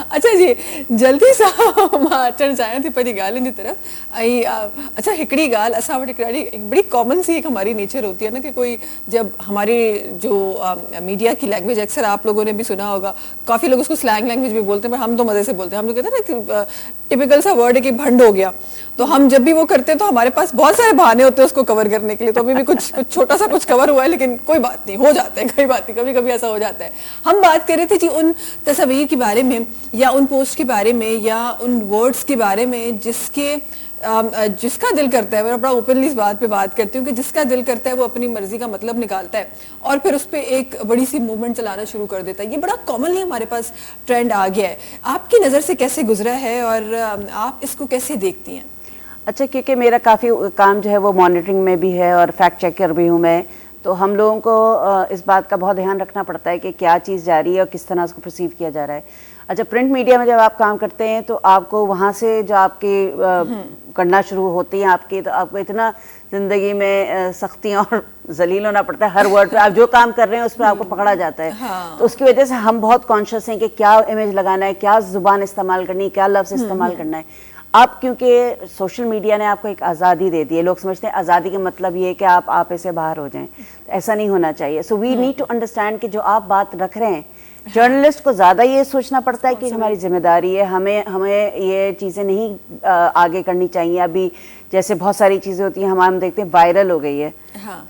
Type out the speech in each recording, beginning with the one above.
अच्छा जी, जल्दी सां मां अचणु चाहियां थी पंहिंजी ॻाल्हियुनि जी तरफ़। अच्छा, हिकिड़ी ॻाल्हि असां वटि हिकिड़ी एक बड़ी कॉमन सी एक हमारी नेचर होती है ना कि कोई जब हमारी जो मीडिया की लैंग्वेज, अक्सर आप लोगों ने भी सुना होगा, काफ़ी लोग उसको स्लैंग लैंग्वेज भी बोलते हैं, पर हम तो मज़े से बोलते हैं। हम लोग कहते हैं ना कि टिपिकल सा वर्ड है कि भंड हो गया, तो हम जब भी वो करते हैं तो हमारे पास बहुत सारे बहाने होते हैं उसको कवर करने के लिए। तो अभी भी कुछ छोटा सा कुछ कवर हुआ है, लेकिन कोई बात नहीं, हो जाता है, कोई बात नहीं, कभी कभी ऐसा हो जाता है। हम बात कर रहे थे जी उन तस्वीर के बारे में, या उन पोस्ट के बारे में, या उन वर्ड्स के बारे में जिसका दिल करता है, मैं बड़ा ओपनली इस बात पे बात करती हूँ कि जिसका दिल करता है वो अपनी मर्जी का मतलब निकालता है और फिर उस पर एक बड़ी सी मूवमेंट चलाना शुरू कर देता है। ये बड़ा कॉमनली हमारे पास ट्रेंड आ गया है। आपकी नज़र से कैसे गुजरा है और आप इसको कैसे देखती हैं? अच्छा, क्योंकि मेरा काफ़ी काम जो है वो मॉनिटरिंग में भी है और फैक्ट चेकर भी हूँ मैं, तो हम लोगों को इस बात का बहुत ध्यान रखना पड़ता है कि क्या चीज़ जा रही है और किस तरह उसको परसीव किया जा रहा है। अच्छा, प्रिंट मीडिया में जब आप काम करते हैं तो आपको वहाँ से जो आपकी करना शुरू होती हैं आपकी, तो आपको इतना ज़िंदगी में सख्तियाँ और जलील होना पड़ता है। हर वर्ड पे आप जो काम कर रहे हैं उस पर आपको पकड़ा जाता है। तो उसकी वजह से हम बहुत कॉन्शियस हैं कि क्या इमेज लगाना है, क्या ज़ुबान इस्तेमाल करनी है, क्या लफ्ज़ इस्तेमाल करना है। अब क्योंकि सोशल मीडिया ने आपको एक आज़ादी दे दी है, लोग समझते हैं आज़ादी का मतलब ये है कि आप आपे से बाहर हो जाएं, तो ऐसा नहीं होना चाहिए। So we need to understand कि जो आप बात रख रहे हैं, जर्नलिस्ट को ज़्यादा ये सोचना पड़ता है कि हमारी जिम्मेदारी है, हमें ये चीज़ें नहीं आगे करनी चाहिए। अभी जैसे बहुत सारी चीज़ें होती हैं, हम देखते हैं वायरल हो गई है,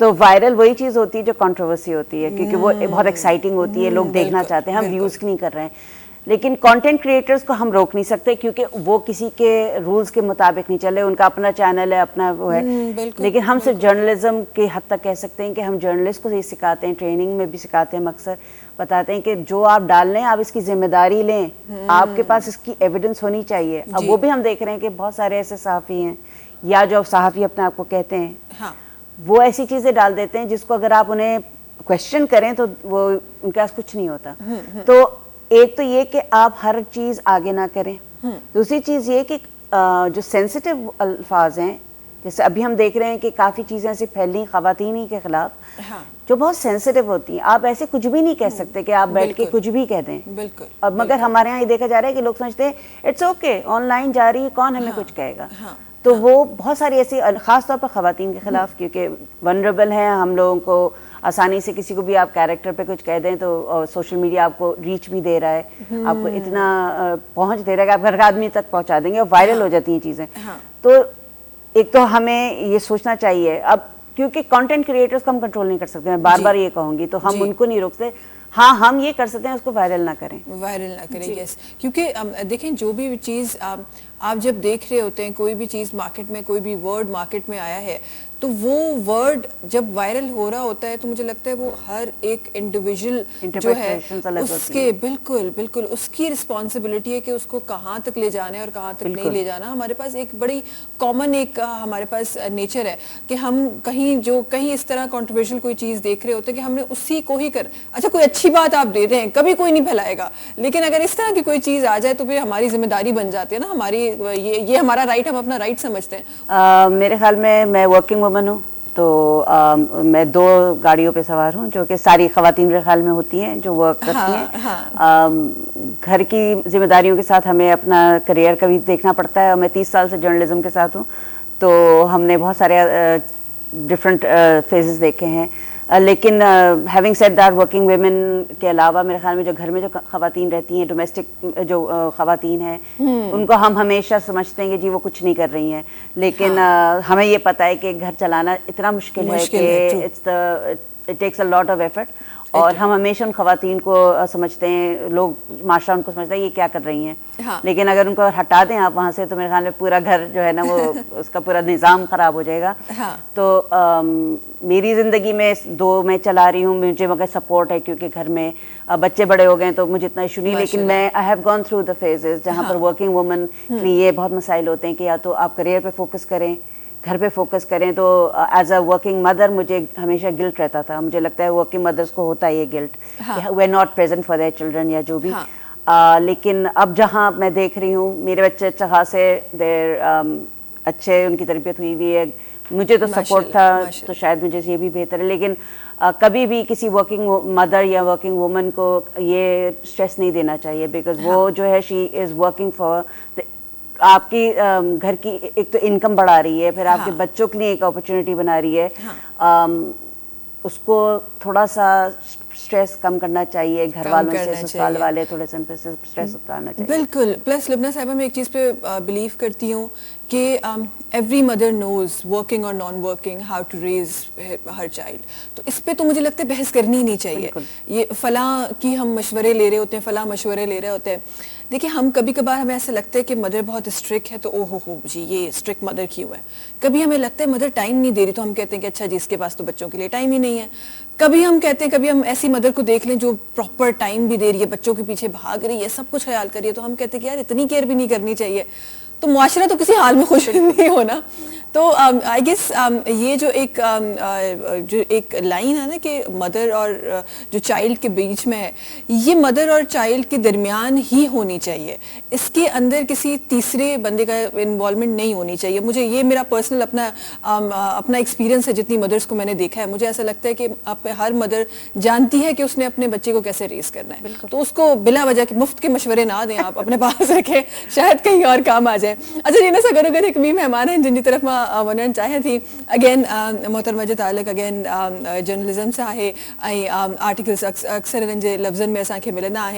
तो वायरल वही चीज़ होती है जो कंट्रोवर्सी होती है, क्योंकि वो बहुत एक्साइटिंग होती है, लोग देखना चाहते हैं, हम व्यूज़ नहीं कर रहे हैं। लेकिन कंटेंट क्रिएटर्स को हम रोक नहीं सकते क्योंकि वो किसी के रूल्स के मुताबिक नहीं चले, उनका अपना चैनल है, अपना वो है। लेकिन हम सिर्फ जर्नलिज्म के हद तक कह सकते हैं कि हम जर्नलिस्ट को ये सिखाते हैं, ट्रेनिंग में भी सिखाते हैं, अक्सर बताते हैं कि जो आप डाल लें आप इसकी जिम्मेदारी लें, आपके पास इसकी एविडेंस होनी चाहिए। अब वो भी हम देख रहे हैं कि बहुत सारे ऐसे सहाफ़ी हैं या जो सहाफ़ी अपने आप को कहते हैं, वो ऐसी चीज़ें डाल देते हैं जिसको अगर आप उन्हें क्वेश्चन करें तो वो उनके पास कुछ नहीं होता। तो एक तो ये कि आप हर चीज़ आगे ना करें, दूसरी चीज़ ये कि जो सेंसिटिव अल्फाज हैं, जैसे अभी हम देख रहे हैं कि काफ़ी चीज़ें ऐसी फैली ख़वातीनी के ख़िलाफ़ जो बहुत सेंसिटिव होती हैं। आप ऐसे कुछ भी नहीं कह सकते कि आप बैठ के कुछ भी कह दें। बिल्कुल। अब मगर हमारे यहाँ ये देखा जा रहा है कि लोग समझते हैं इट्स ओके, ऑनलाइन जा रही है, कौन हमें कुछ कहेगा। तो वो बहुत सारी ऐसी, ख़ास तौर पर ख़वातीन के ख़िलाफ़, क्योंकि वनरेबल हैं हम लोगों को, आसानी से किसी को भी आप कैरेक्टर पे कुछ कह दें तो सोशल मीडिया आपको रीच भी दे रहा है, आपको इतना पहुंच दे रहा है कि आप हर आदमी तक पहुंचा देंगे और वायरल हो जाती हैं चीज़ें। तो एक तो हमें ये सोचना चाहिए, अब क्योंकि कंटेंट क्रिएटर्स को हम कंट्रोल नहीं कर सकते, मैं बार बार ये कहूँगी, तो हम उनको नहीं रोक सकते। हाँ, हम ये कर सकते हैं उसको वायरल ना करें, यस। क्योंकि देखें, जो भी चीज़ आप जब देख रहे होते हैं, कोई भी चीज़ मार्केट में, कोई भी वर्ड मार्केट में आया है, तो वो वर्ड जब वायरल हो रहा होता है तो मुझे लगता है वो हर एक इंडिविजुअल जो है उसके बिल्कुल उसकी रिस्पॉन्सिबिलिटी है कि उसको कहाँ तक ले जाना है और कहाँ तक नहीं ले जाना। हमारे पास एक बड़ी कॉमन एक हमारे पास नेचर है कि हम कहीं इस तरह कॉन्ट्रोवर्शियल कोई चीज़ देख रहे होते हैं कि हमने उसी को ही अच्छा कोई अच्छी बात आप दे रहे हैं, कभी कोई नहीं फैलाएगा, लेकिन अगर इस तरह की कोई चीज़ आ जाए तो फिर हमारी जिम्मेदारी बन जाती है ना, हमारी ये हमारा राइट, हम अपना राइट समझते हैं। मेरे ख्याल में मैं वर्किंग वुमन हूँ, तो मैं 2 गाड़ियों पे सवार हूँ जो कि सारी ख़वातीन मेरे ख्याल में होती हैं जो वर्क करती हैं। घर की जिम्मेदारियों के साथ हमें अपना करियर का भी देखना पड़ता है, और मैं 30 साल से जर्नलिज्म के साथ हूँ, तो हमने बहुत सारे डिफरेंट फेजेस देखे हैं। लेकिन having said that, working women के अलावा मेरे ख्याल में जो घर में जो ख़वातीन रहती हैं, डोमेस्टिक जो ख़वातीन हैं, उनको हम हमेशा समझते हैं कि जी वो कुछ नहीं कर रही हैं, लेकिन हमें ये पता है कि घर चलाना इतना मुश्किल है कि it takes a lot of effort, और हम हमेशा उन ख़वातीन को समझते हैं, लोग माशरा उनको समझता है ये क्या कर रही हैं। लेकिन अगर उनको हटा दें आप वहाँ से तो मेरे ख्याल में पूरा घर जो है ना वो उसका पूरा निज़ाम ख़राब हो जाएगा। तो मेरी ज़िंदगी में 2 मैं चला रही हूँ, मुझे मगर सपोर्ट है क्योंकि घर में बच्चे बड़े हो गए तो मुझे इतना इशू नहीं, लेकिन मैं I have gone through the phases जहाँ पर वर्किंग वुमन के लिए बहुत मसाइल होते हैं कि या तो आप करियर पे फोकस करें, घर पे फोकस करें। तो एज अ वर्किंग मदर मुझे हमेशा गिल्ट रहता था, मुझे लगता है वर्किंग मदर्स को होता है ये guilt, we are not present for their children या जो भी। लेकिन अब जहाँ मैं देख रही हूँ मेरे बच्चे अच्छा खासे देर अच्छे उनकी तरबियत हुई हुई है, مجھے تو سپورٹ تھا ماشاءاللہ. تو شاید مجھے سے یہ بھی بہتر ہے. لیکن کبھی بھی کسی ورکنگ مدر یا ورکنگ وومن کو یہ اسٹریس نہیں دینا چاہیے, بیکاز وہ جو ہے شی از ورکنگ فار آپ کی گھر کی ایک تو انکم بڑھا رہی ہے, پھر آپ کے بچوں کے لیے ایک اپرچونیٹی بنا رہی ہے. اس کو تھوڑا سا اسٹریس کم کرنا چاہیے, گھر والوں سے, سسرال والے تھوڑے سے اسٹریس اتارنا چاہیے. بالکل. پلس لبنہ صاحبہ میں ایک چیز پہ بلیو کرتی ہوں کہ ایوری مدر نوز ورکنگ اور non working how to raise her child. تو اس پہ تو مجھے لگتا ہے بحث کرنی ہی نہیں چاہیے. یہ فلاں کی ہم مشورے لے رہے ہوتے ہیں, فلاں مشورے لے رہے ہوتے ہیں. دیکھیں ہم کبھی کبھار ہمیں ایسا لگتا ہے کہ مدر بہت اسٹرکٹ ہے تو او ہو جی یہ اسٹرکٹ مدر کیوں ہے. کبھی ہمیں لگتا ہے مدر ٹائم نہیں دے رہی تو ہم کہتے ہیں کہ اچھا جی اس کے پاس تو بچوں کے لیے ٹائم ہی نہیں ہے. کبھی ہم کہتے ہیں, کبھی ہم ایسی مدر کو دیکھ لیں جو پراپر ٹائم بھی دے رہی ہے, بچوں کے پیچھے بھاگ رہی ہے, سب کچھ خیال کر رہی ہے, تو ہم کہتے ہیں کہ یار اتنی کیئر بھی نہیں کرنی چاہیے. تو معاشرہ تو کسی حال میں خوش نہیں ہونا. تو آئی گیس یہ جو ایک لائن ہے نا کہ مدر اور جو چائلڈ کے بیچ میں ہے, یہ مدر اور چائلڈ کے درمیان ہی ہونی چاہیے. اس کے اندر کسی تیسرے بندے کا انوالومنٹ نہیں ہونی چاہیے. مجھے یہ میرا پرسنل اپنا ایکسپیرینس ہے, جتنی مدرس کو میں نے دیکھا ہے مجھے ایسا لگتا ہے کہ ہر مدر جانتی ہے کہ اس نے اپنے بچے کو کیسے ریز کرنا ہے. تو اس کو بلا وجہ کے مفت کے مشورے نہ دیں, آپ اپنے پاس رکھیں, شاید کہیں اور کام آ جائے. اچھا رینا سا اگر ایک بھی مہمان ہیں جن کی طرف میں ونن چاہے تھی اگین محترمہ جو تعلق اگین جرنلزم سے ہے آرٹیکلز اکثر لفظن میں اساں کے ملنا ہے